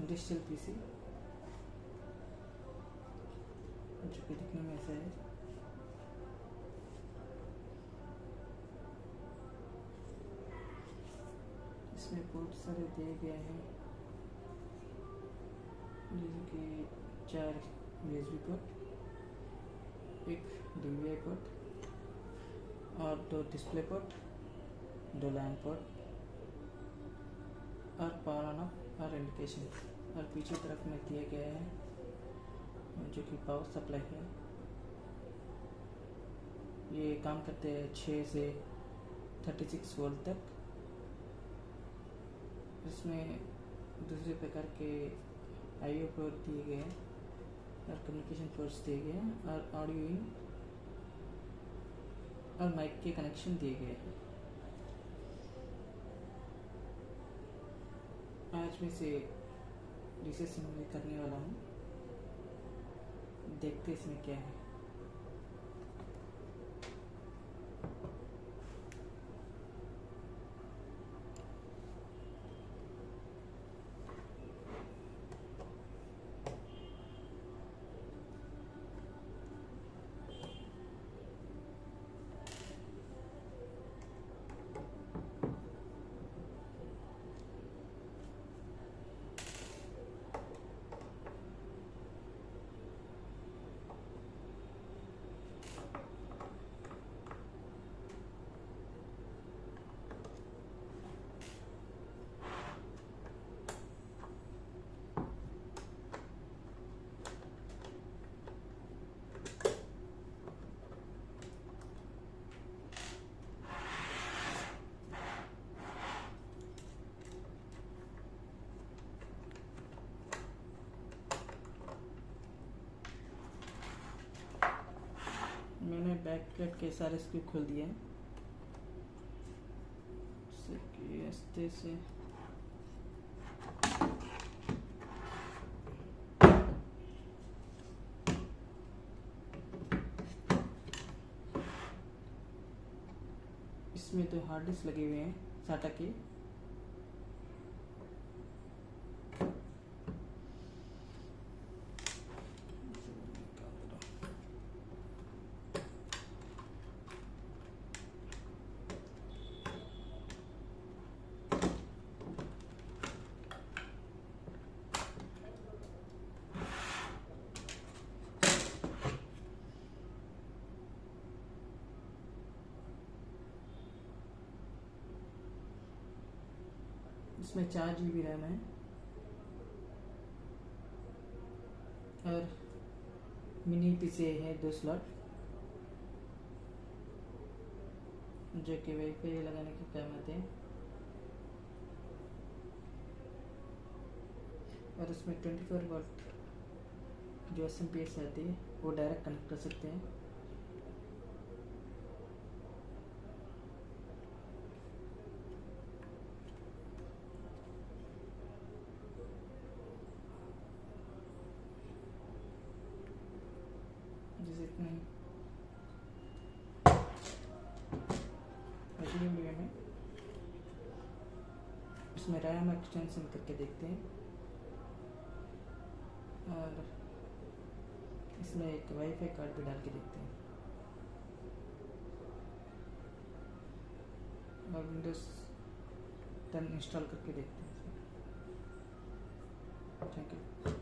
Industrial PC, जो कि दिखने में ऐसा है। इसमें बहुत सारे दिए गए हैं, जैसे कि 4 USB पोर्ट, एक DVI पोर्ट और 2 डिस्प्ले पोर्ट, 2 LAN पोर्ट और पावर ऑन ऑफ और इंडिकेशन। और पीछे तरफ में दिए गए हैं जो कि पावर सप्लाई है। ये काम करते हैं 6 से 36 वोल्ट तक। इसमें दूसरे प्रकार के IO पोर्ट दिए गए हैं और कम्युनिकेशन पोर्ट्स दिए गए हैं और ऑडियो इन और माइक के कनेक्शन दिए गए हैं। आज मैं से डिसअसेंबली करने वाला हूँ, देखते इसमें क्या है। मैंने बैक प्लेट के सारे स्क्रू खोल दिए हैं, ऐसे से इसमें तो हार्ड डिस्क लगे हुए हैं SATA के। इसमें 4 GB रैम है और मिनी PCI है 2 स्लॉट, जो कि वाईफाई लगाने के काम आते हैं। और इसमें 24 वोल्ट जो SMPS आती है वो डायरेक्ट कनेक्ट कर सकते हैं। जैसे कि अगले वीडियो में इसमें रैम एक्सटेंशन करके देखते हैं और इसमें एक वाईफाई कार्ड भी डाल के देखते हैं और विंडोज 10 इंस्टॉल करके देखते हैं। Thank you.